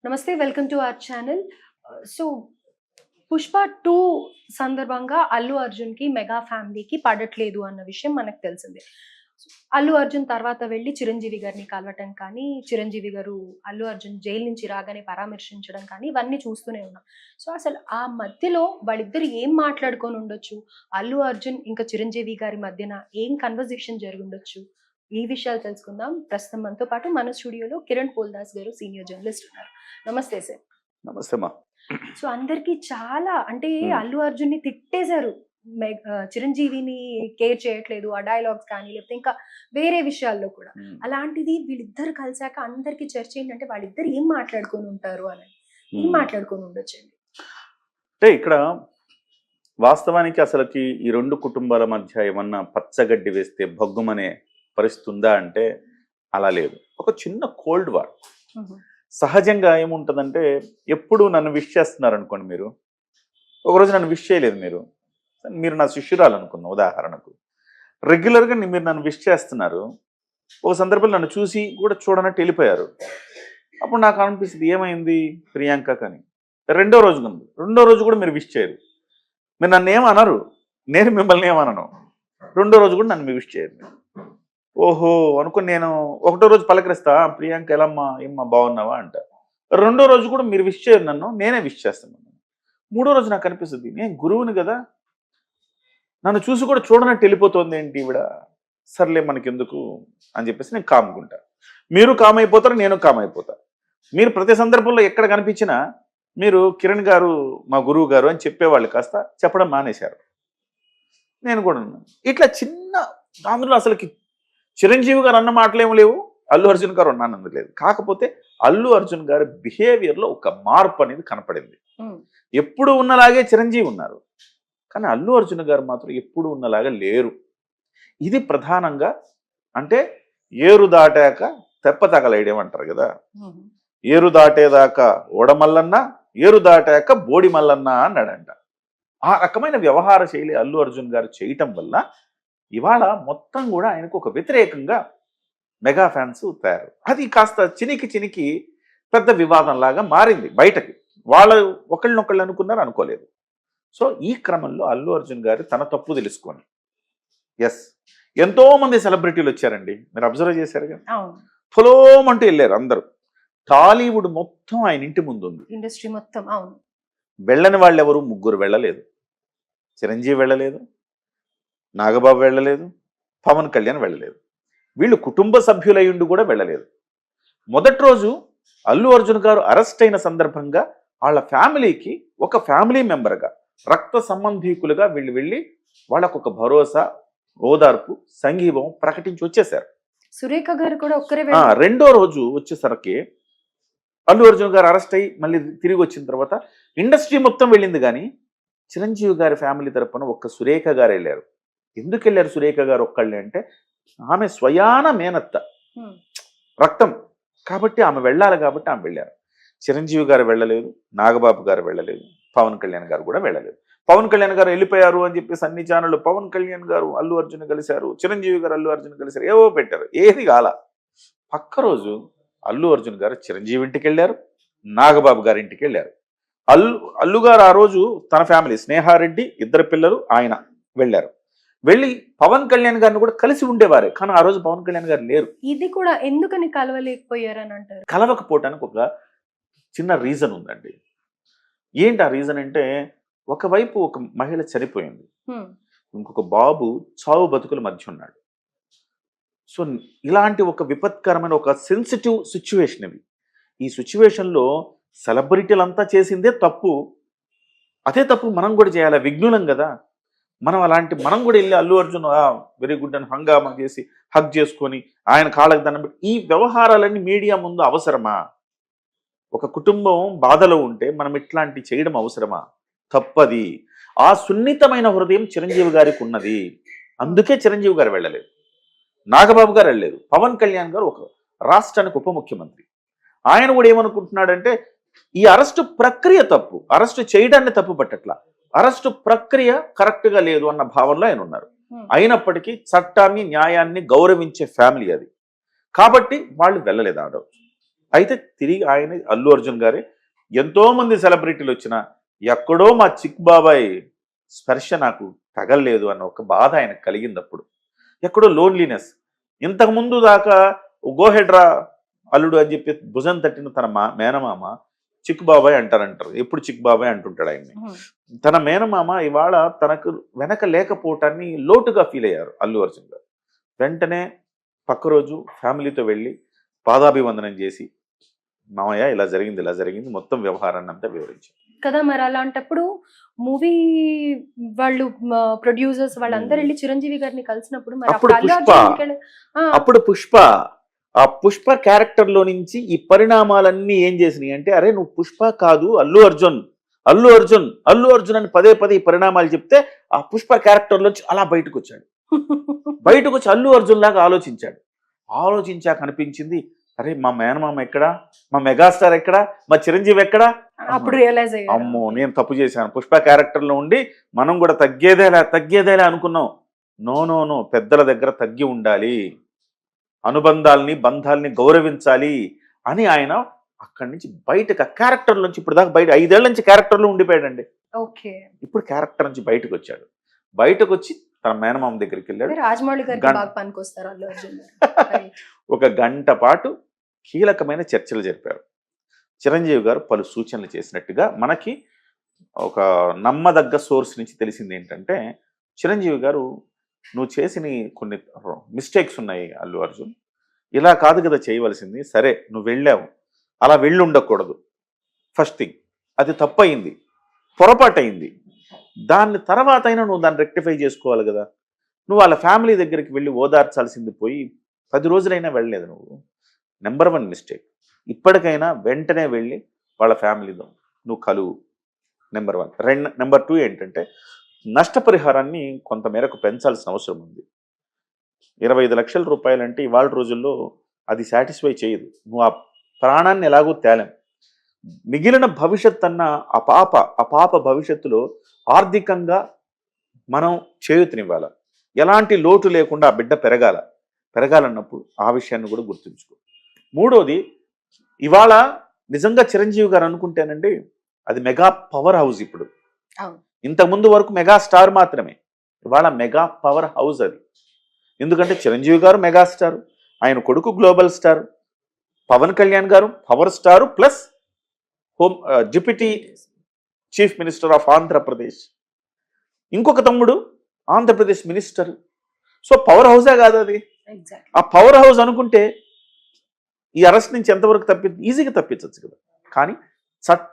నమస్తే welcome to our channel. So 'Pushpa 2' సందర్భంగా అల్లు అర్జున్‌కి మెగా ఫ్యామిలీకి పడట్లేదు అన్న విషయం మనకు తెలిసిందే. అల్లు అర్జున్ తర్వాత వెళ్లి చిరంజీవి గారిని కలవటం కానీ, చిరంజీవి గారు అల్లు అర్జున్ జైలు నుంచి రాగానే పరామర్శించడం కానీ ఇవన్నీ చూస్తూనే ఉన్నాం. సో అసలు ఆ మధ్యలో వాళ్ళిద్దరు ఏం మాట్లాడుకొని ఉండొచ్చు? అల్లు అర్జున్ ఇంకా చిరంజీవి గారి మధ్యన ఏం కన్వర్జేషన్ జరిగుండొచ్చు? ఈ విషయాలు తెలుసుకుందాం. ప్రస్తుతం మనతో పాటు మన స్టూడియోలో కిరణ్ పోల్దాస్ గారు సీనియర్ జర్నలిస్ట్ ఉన్నారు. నమస్తే సార్. నమస్తే మా. సో అందరికి చాలా అంటే హ్మ్. అల్లు అర్జున్‌ని తిట్టేశారు. చిరంజీవిని కేర్ చేయట్లేదు. ఆ డైలాగ్స్ కానీ లేకపోతే ఇంకా వేరే విషయాల్లో కూడా. హ్మ్. అలాంటిది వీళ్ళిద్దరు కలిసాక అందరికి చర్చ ఏంటంటే వాళ్ళిద్దరు ఏం మాట్లాడుకొని ఉంటారు అని. ఏం హ్మ్. మాట్లాడుకొని ఉండొచ్చండి? అంటే ఇక్కడ వాస్తవానికి అసలకి ఈ 2 కుటుంబాల మధ్య ఏమన్నా పచ్చగడ్డి వేస్తే భగ్గుమనే పరిస్థితి ఉందా అంటే అలా లేదు. ఒక చిన్న కోల్డ్ వార్. హుహు. సహజంగా ఏముంటదంటే ఎప్పుడు నన్ను విష్ చేస్తున్నారనుకోండి మీరు. ఒకరోజు నన్ను విష్ చేయలేదు మీరు. మీరు నా శిష్యురాలనుకుందాం ఉదాహరణకు. రెగ్యులర్‌గా మీరు నన్ను విష్ చేస్తున్నారు. ఒక సందర్భంలో నన్ను చూసి కూడా చూడనట్టు వెళ్ళిపోయారు. అప్పుడు నాకు అనిపిస్తది ఏమైంది ప్రియాంకకని. రెండో రోజు కూడా మీరు విష్ చేయరు. మీరు నన్నేమి అనరు. నేను మిమ్మల్ని ఏమనను. రెండో రోజు కూడా నన్ను విష్ చేయరు. ఓహో! అనుకుని నేను ఒకటో రోజు పలకరిస్తా ప్రియాంక ఎలమ్మా? ఏమ్మా బాగున్నావా అంట. రెండో రోజు కూడా మీరు విష్ చేయరు నన్ను. నేనే విష్ చేస్తాను. మూడో రోజు నాకు అనిపిస్తది నేను గురువుని గదా! నన్ను చూసి కూడా చూడనట్టు వెళ్ళిపోతుంది ఏంటి ఈవిడ? సర్లే మనకెందుకు అని చెప్పేసి నేను కామ్‌గుంటా. మీరు కామ్ అయిపోతారు, నేను కామ్ అయిపోతా. మీరు ప్రతి సందర్భంలో ఎక్కడ కనిపించినా మీరు కిరణ్ గారు మా గురువు గారు అని చెప్పేవాళ్ళు కాస్త చెప్పడం మానేశారు. నేను కూడా ఉన్నాను. ఇట్లా చిన్న అందులో అసలుకి చిరంజీవి గారు అన్న మాటలేమి లేవు. అల్లు అర్జున్ గారు అన్నానందుకు లేదు. కాకపోతే అల్లు అర్జున్ గారి బిహేవియర్‌లో ఒక మార్పు అనేది కనపడింది. హ్మ్. ఎప్పుడు ఉన్నలాగే చిరంజీవి ఉన్నారు. కానీ అల్లు అర్జున్ గారు మాత్రం ఎప్పుడు ఉన్నలాగా లేరు. ఇది ప్రధానంగా అంటే ఏరు దాటాక తెప్ప తగలేయడం అంటారు కదా. హుహు. ఏరు దాటేదాకా ఓడమల్లన్న, ఏరు దాటాక బోడి మల్లన్న అన్నాడంట. ఆ రకమైన వ్యవహార శైలి అల్లు అర్జున్ గారు చేయటం వల్ల ఇవాళ మొత్తం కూడా ఆయనకు ఒక వ్యతిరేకంగా మెగా ఫ్యాన్స్ తయారు. అది కాస్త చినికి పెద్ద వివాదంలాగా మారింది బయటకి. వాళ్ళు ఒకళ్ళనొకళ్ళు అనుకున్నారు అనుకోలేదు. సో ఈ క్రమంలో అల్లు అర్జున్ గారు తన తప్పు తెలుసుకొని ఎస్ ఎంతో మంది సెలబ్రిటీలు వచ్చారండి. మీరు అబ్జర్వ్ చేశారుగా. అవును. పొలోమంటూ వెళ్ళారు అందరూ. టాలీవుడ్ మొత్తం ఆయన ఇంటి ముందు ఉంది. ఇండస్ట్రీ మొత్తం. అవును. వెళ్ళని వాళ్ళు ఎవరు ముగ్గురు వెళ్ళలేదు. చిరంజీవి వెళ్ళలేదు, నాగబాబు వెళ్ళలేదు, పవన్ కళ్యాణ్ వెళ్ళలేదు. వీళ్ళు కుటుంబ సభ్యులయ్యుండి కూడా వెళ్ళలేదు. మొదటి రోజు అల్లు అర్జున్ గారు అరెస్ట్ అయిన సందర్భంగా వాళ్ళ ఫ్యామిలీకి ఒక ఫ్యామిలీ మెంబర్గా రక్త సంబంధీకులుగా వీళ్ళు వెళ్ళి వాళ్ళకు ఒక భరోసా, ఓదార్పు, సంఘీభావం ప్రకటించి వచ్చేశారు. సురేఖ గారు కూడా ఒక్కరే రెండో రోజు వచ్చేసరికి అల్లు అర్జున్ గారు అరెస్ట్ అయ్యి మళ్ళీ తిరిగి వచ్చిన తర్వాత ఇండస్ట్రీ మొత్తం వెళ్ళింది కానీ చిరంజీవి గారి ఫ్యామిలీ తరపున ఒక్క సురేఖ గారు వెళ్ళారు. ఎందుకు వెళ్ళారు సురేఖ గారు ఒక్కళ్ళే అంటే ఆమె స్వయాన మేనత్త హ్మ్. రక్తం కాబట్టి ఆమె వెళ్ళాలి కాబట్టి ఆమె వెళ్ళారు. చిరంజీవి గారు వెళ్ళలేదు, నాగబాబు గారు వెళ్ళలేదు, పవన్ కళ్యాణ్ గారు కూడా వెళ్ళలేదు. పవన్ కళ్యాణ్ గారు వెళ్ళిపోయారు అని చెప్పేసి అన్ని ఛానళ్ళు పవన్ కళ్యాణ్ గారు అల్లు అర్జున్ కలిశారు, చిరంజీవి గారు అల్లు అర్జున్ కలిశారు, ఏవో పెట్టారు. ఏది కాల. పక్క రోజు అల్లు అర్జున్ గారు చిరంజీవి ఇంటికి వెళ్ళారు, నాగబాబు గారి ఇంటికి వెళ్ళారు. అల్లు గారు ఆ రోజు తన ఫ్యామిలీ స్నేహారెడ్డి, ఇద్దరు పిల్లలు, ఆయన వెళ్ళారు. వెళ్ళి పవన్ కళ్యాణ్ గారిని కూడా కలిసి ఉండేవారే. కానీ ఆ రోజు పవన్ కళ్యాణ్ గారు లేరు. ఇది కూడా ఎందుకని కలవలేకపోయారని అంటారు? కలవకపోవటానికి ఒక చిన్న రీజన్ ఉందండి. ఏంటి ఆ రీజన్ అంటే ఒకవైపు ఒక మహిళ చనిపోయింది, హ్మ్. ఇంకొక బాబు చావు బతుకుల మధ్య ఉన్నాడు. సో ఇలాంటి ఒక విపత్కరమైన ఒక సెన్సిటివ్ సిచ్యువేషన్ ఇది. ఈ సిచ్యువేషన్లో సెలబ్రిటీలంతా చేసిందే తప్పు. అదే తప్పు మనం కూడా చేయాలి. విఘ్నులం కదా మనం కూడా వెళ్ళి అల్లు అర్జున్ వెరీ గుడ్ అని హంగామా చేసి హగ్ చేసుకొని ఆయన కాళ్ళకు దండం పెట్టి ఈ వ్యవహారాలన్నీ మీడియా ముందు అవసరమా? ఒక కుటుంబం బాధలో ఉంటే మనం ఇట్లాంటి చేయడం అవసరమా? తప్పది. ఆ సున్నితమైన హృదయం చిరంజీవి గారికి ఉన్నది. అందుకే చిరంజీవి గారు వెళ్ళలేదు, నాగబాబు గారు వెళ్ళలేదు. పవన్ కళ్యాణ్ గారు ఒక రాష్ట్రానికి ఉప ముఖ్యమంత్రి. ఆయన కూడా ఏమనుకుంటున్నాడంటే ఈ అరెస్టు ప్రక్రియ తప్పు, అరెస్టు చేయడాన్ని తప్పు పట్టట్లా, అరెస్టు ప్రక్రియ కరెక్ట్గా లేదు అన్న భావనలో ఆయన ఉన్నారు. అయినప్పటికీ చట్టాన్ని న్యాయాన్ని గౌరవించే ఫ్యామిలీ అది కాబట్టి వాళ్ళు వెళ్ళలేదు ఆ రోజు. అయితే తిరిగి ఆయన అల్లు అర్జున్ గారే ఎంతో మంది సెలబ్రిటీలు వచ్చినా ఎక్కడో మా చిక్ బాబాయ్ స్పర్శ నాకు తగలలేదు అన్న ఒక బాధ ఆయనకు కలిగింది. అప్పుడు ఎక్కడో లోన్లీనెస్. ఇంతకుముందు దాకా గోహెడ్రా అల్లుడు అని చెప్పి భుజం తట్టిన తన మేనమామ చిక్ బాబాయ్ అంటారు. ఎప్పుడు చిక్ బాబాయ్ అంటుంటాడు ఆయన్ని. తన మేనమామ ఇవాళ తనకు వెనక లేకపోవటాన్ని లోటుగా ఫీల్ అయ్యారు అల్లు అర్జున్ గారు. వెంటనే పక్క రోజు ఫ్యామిలీతో వెళ్ళి పాదాభివందనం చేసి మామయ్య ఇలా జరిగింది మొత్తం వ్యవహారాన్ని అంతా వివరించారు కదా. మరి అలాంటప్పుడు మూవీ వాళ్ళు ప్రొడ్యూసర్స్ వాళ్ళందరూ వెళ్ళి చిరంజీవి గారిని కలిసినప్పుడు మరి అప్పుడు అల్లు పుష్ప అర్జున్ అప్పుడు పుష్ప ఆ పుష్ప క్యారెక్టర్ లో నుంచి ఈ పరిణామాలన్నీ ఏం చేసినాయి అంటే, అరే నువ్వు పుష్ప కాదు అల్లు అర్జున్ అల్లు అర్జున్ అల్లు అర్జున్ అని పదే పదే ఈ పరిణామాలు చెప్తే ఆ పుష్ప క్యారెక్టర్ లోంచి అలా బయటకు వచ్చాడు. బయటకు వచ్చి అల్లు అర్జున్ లాగా ఆలోచించాక అనిపించింది, అరే మా మేనమామ ఎక్కడా, మా మెగాస్టార్ ఎక్కడా, మా చిరంజీవి ఎక్కడా, అప్పుడు రియలైజ్ అయ్యారు అమ్మో నేను తప్పు చేశాను. పుష్ప క్యారెక్టర్ లో ఉండి మనం కూడా తగ్గేదేలా అనుకున్నాం. నో పెద్దల దగ్గర తగ్గి ఉండాలి, అనుబంధాలని బంధాలని గౌరవించాలి అని ఆయన అక్కడి నుంచి బయటకు ఆ క్యారెక్టర్ నుంచి ఇప్పుడు దాకా బయట 5 ఏళ్ల నుంచి క్యారెక్టర్లో ఉండిపోయాడండి. ఓకే. ఇప్పుడు క్యారెక్టర్ నుంచి బయటకు వచ్చాడు. బయటకు వచ్చి తన మేనమామ దగ్గరికి వెళ్ళాడు. రాజమౌళి గారికి బాగా పనికొస్తారు అల్లు అర్జున్ గారు. ఒక గంట పాటు కీలకమైన చర్చలు జరిపారు. చిరంజీవి గారు పలు సూచనలు చేసినట్టుగా మనకి ఒక నమ్మదగ్గ సోర్స్ నుంచి తెలిసింది ఏంటంటే, చిరంజీవి గారు నువ్వు చేసిన కొన్ని మిస్టేక్స్ ఉన్నాయి అల్లు అర్జున్, ఇలా కాదు కదా చేయవలసింది, సరే నువ్వు వెళ్ళావు, అలా వెళ్ళి ఉండకూడదు. ఫస్ట్ థింగ్ అది తప్పయింది, పొరపాటయింది. దాన్ని తర్వాత అయినా నువ్వు దాన్ని రెక్టిఫై చేసుకోవాలి కదా. నువ్వు వాళ్ళ ఫ్యామిలీ దగ్గరికి వెళ్ళి ఓదార్చాల్సింది పోయి 10 రోజులైనా వెళ్ళలేదు నువ్వు. Number 1 mistake. ఇప్పటికైనా వెంటనే వెళ్ళి వాళ్ళ ఫ్యామిలీతో నువ్వు కలువు. నెంబర్ 1. నెంబర్ 2 ఏంటంటే, నష్టపరిహారాన్ని కొంత మేరకు పెంచాల్సిన అవసరం ఉంది. 25 లక్షల రూపాయలంటే ఇవాళ రోజుల్లో అది సాటిస్ఫై చేయదు. నువ్వు ఆ ప్రాణాన్ని ఎలాగో తేలేం. మిగిలిన భవిష్యత్ అన్న ఆ పాప భవిష్యత్తులో ఆర్థికంగా మనం చేయూతనివ్వాలి. ఎలాంటి లోటు లేకుండా ఆ బిడ్డ పెరగాలన్నప్పుడు ఆ విషయాన్ని కూడా గుర్తుంచుకో. 3వది, ఇవాళ నిజంగా చిరంజీవి గారు అనుకుంటేనండి అది మెగా పవర్ హౌస్. ఇప్పుడు ఇంతకుముందు వరకు మెగా స్టార్ మాత్రమే, ఇవాళ మెగా పవర్ హౌస్ అది. ఎందుకంటే చిరంజీవి గారు మెగాస్టార్, ఆయన కొడుకు గ్లోబల్ స్టార్, పవన్ కళ్యాణ్ గారు power star plus deputy chief minister of Andhra Pradesh, ఇంకొక తమ్ముడు ఆంధ్రప్రదేశ్ మినిస్టర్. సో పవర్ హౌసే కాదు అది. ఆ పవర్ హౌస్ అనుకుంటే ఈ అరెస్ట్ నుంచి ఎంతవరకు ఈజీగా తప్పించవచ్చు కదా. కానీ చట్ట